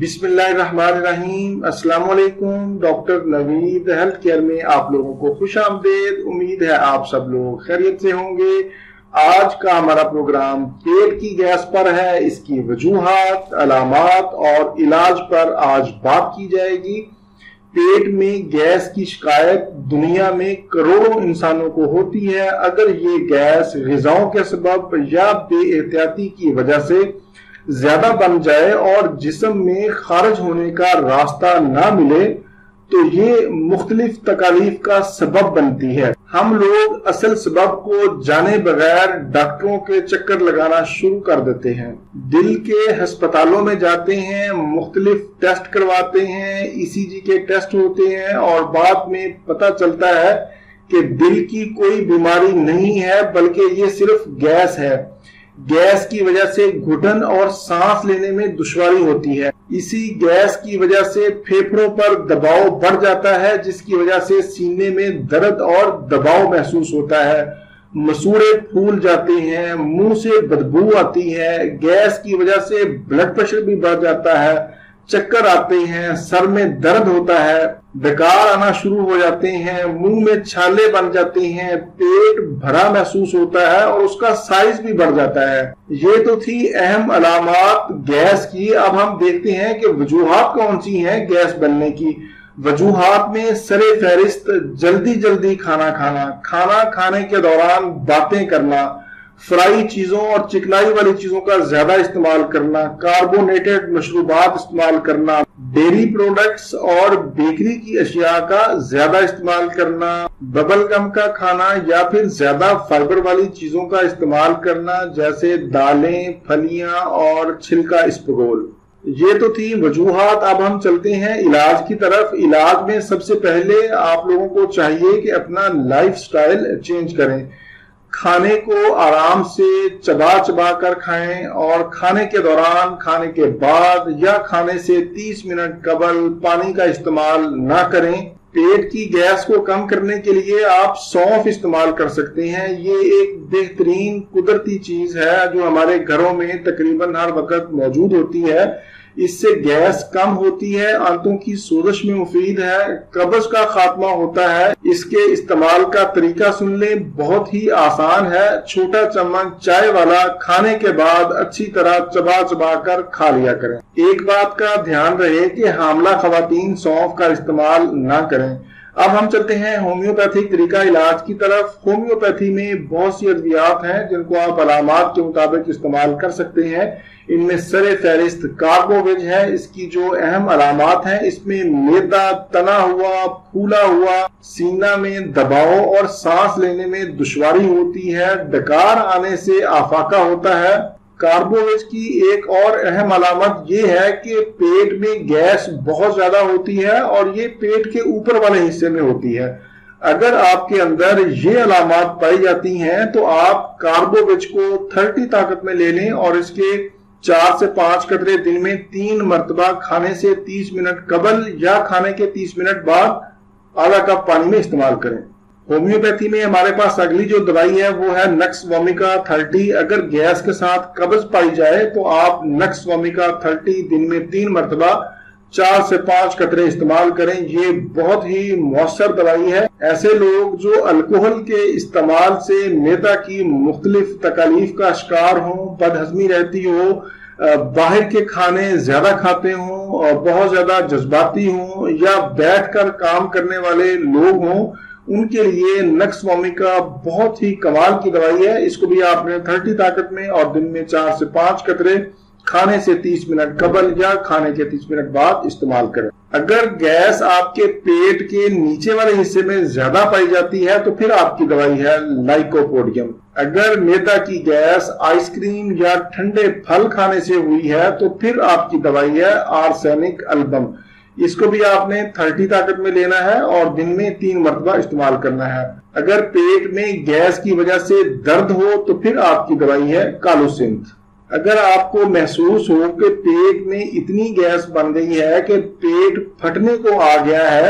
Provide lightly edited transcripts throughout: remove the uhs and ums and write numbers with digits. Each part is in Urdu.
بسم اللہ الرحمن الرحیم۔ السلام علیکم۔ ڈاکٹر نوید ہیلتھ کیئر میں آپ لوگوں کو خوش آمدید۔ امید ہے آپ سب لوگ خیریت سے ہوں گے۔ آج کا ہمارا پروگرام پیٹ کی گیس پر ہے، اس کی وجوہات، علامات اور علاج پر آج بات کی جائے گی۔ پیٹ میں گیس کی شکایت دنیا میں کروڑوں انسانوں کو ہوتی ہے۔ اگر یہ گیس غذاؤں کے سبب یا بے احتیاطی کی وجہ سے زیادہ بن جائے اور جسم میں خارج ہونے کا راستہ نہ ملے تو یہ مختلف تکالیف کا سبب بنتی ہے۔ ہم لوگ اصل سبب کو جانے بغیر ڈاکٹروں کے چکر لگانا شروع کر دیتے ہیں، دل کے ہسپتالوں میں جاتے ہیں، مختلف ٹیسٹ کرواتے ہیں، ECG کے ٹیسٹ ہوتے ہیں اور بعد میں پتہ چلتا ہے کہ دل کی کوئی بیماری نہیں ہے بلکہ یہ صرف گیس ہے۔ گیس کی وجہ سے گھٹن اور سانس لینے میں دشواری ہوتی ہے۔ اسی گیس کی وجہ سے پھیپھڑوں پر دباؤ بڑھ جاتا ہے، جس کی وجہ سے سینے میں درد اور دباؤ محسوس ہوتا ہے، مسوڑے پھول جاتے ہیں، منہ سے بدبو آتی ہے، گیس کی وجہ سے بلڈ پریشر بھی بڑھ جاتا ہے، چکر آتے ہیں، سر میں درد ہوتا ہے، ڈکار آنا شروع ہو جاتے ہیں، منہ میں چھالے بن جاتے ہیں، پیٹ بھرا محسوس ہوتا ہے اور اس کا سائز بھی بڑھ جاتا ہے۔ یہ تو تھی اہم علامات گیس کی۔ اب ہم دیکھتے ہیں کہ وجوہات کون سی ہیں گیس بننے کی۔ وجوہات میں سر فہرست جلدی کھانا کھانا، کھانا کھانے کے دوران باتیں کرنا، فرائی چیزوں اور چکنائی والی چیزوں کا زیادہ استعمال کرنا، کاربونیٹڈ مشروبات استعمال کرنا، ڈیری پروڈکٹس اور بیکری کی اشیاء کا زیادہ استعمال کرنا، ببل گم کا کھانا یا پھر زیادہ فائبر والی چیزوں کا استعمال کرنا جیسے دالیں، پھلیاں اور چھلکا اسپغول۔ یہ تو تھی وجوہات۔ اب ہم چلتے ہیں علاج کی طرف۔ علاج میں سب سے پہلے آپ لوگوں کو چاہیے کہ اپنا لائف سٹائل چینج کریں۔ کھانے کو آرام سے چبا کر کھائیں اور کھانے کے دوران، کھانے کے بعد یا کھانے سے 30 منٹ قبل پانی کا استعمال نہ کریں۔ پیٹ کی گیس کو کم کرنے کے لیے آپ سونف استعمال کر سکتے ہیں۔ یہ ایک بہترین قدرتی چیز ہے جو ہمارے گھروں میں تقریباً ہر وقت موجود ہوتی ہے۔ اس سے گیس کم ہوتی ہے، آنتوں کی سوزش میں مفید ہے، قبض کا خاتمہ ہوتا ہے۔ اس کے استعمال کا طریقہ سن لیں، بہت ہی آسان ہے۔ چھوٹا چمچ چائے والا کھانے کے بعد اچھی طرح چبا کر کھا لیا کریں۔ ایک بات کا دھیان رہے کہ حاملہ خواتین سونف کا استعمال نہ کریں۔ اب ہم چلتے ہیں ہومیوپیتھک طریقہ علاج کی طرف۔ ہومیوپیتھی میں بہت سی ادویات ہیں جن کو آپ علامات کے مطابق استعمال کر سکتے ہیں۔ ان میں سر فہرست کاربوویج ہے۔ اس کی جو اہم علامات ہیں، اس میں معدہ تنا ہوا، پھولا ہوا، سینہ میں دباؤ اور سانس لینے میں دشواری ہوتی ہے، ڈکار آنے سے آفاقہ ہوتا ہے۔ کاربوویج کی ایک اور اہم علامت یہ ہے کہ پیٹ میں گیس بہت زیادہ ہوتی ہے اور یہ پیٹ کے اوپر والے حصے میں ہوتی ہے۔ اگر آپ کے اندر یہ علامات پائی جاتی ہیں تو آپ کاربوویج کو 30 طاقت میں لے لیں اور اس کے 4 سے 5 قطرے دن میں 3 مرتبہ کھانے سے 30 منٹ قبل یا کھانے کے 30 منٹ بعد آدھا کپ پانی میں استعمال کریں۔ ہومیوپیتھی میں ہمارے پاس اگلی جو دوائی ہے وہ ہے نکس وومیکا 30۔ اگر گیس کے ساتھ قبض پائی جائے تو آپ نکس وومیکا 30 دن میں 3 مرتبہ 4 سے 5 قطرے استعمال کریں۔ یہ بہت ہی مؤثر دوائی ہے۔ ایسے لوگ جو الکوہل کے استعمال سے معدہ کی مختلف تکالیف کا شکار ہوں، بد ہضمی رہتی ہو، باہر کے کھانے زیادہ کھاتے ہوں اور بہت زیادہ جذباتی ہوں یا بیٹھ کر کام کرنے والے لوگ ہوں، ان کے لیے نکس وومیکا بہت ہی کمال کی دوائی ہے۔ اس کو بھی آپ نے 30 طاقت میں اور دن میں 4 سے 5 قطرے کھانے سے 30 منٹ قبل یا کھانے کے 30 منٹ بعد استعمال کریں۔ اگر گیس آپ کے پیٹ کے نیچے والے حصے میں زیادہ پائی جاتی ہے تو پھر آپ کی دوائی ہے لائکوپوڈیم۔ اگر معدہ کی گیس آئس کریم یا ٹھنڈے پھل کھانے سے ہوئی ہے تو پھر آپ کی دوائی ہے آرسینک البم۔ اس کو بھی آپ نے 30 طاقت میں لینا ہے اور دن میں 3 مرتبہ استعمال کرنا ہے۔ اگر پیٹ میں گیس کی وجہ سے درد ہو تو پھر آپ کی دوائی ہے کالوسنتھ۔ اگر آپ کو محسوس ہو کہ پیٹ میں اتنی گیس بن گئی ہے کہ پیٹ پھٹنے کو آ گیا ہے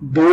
2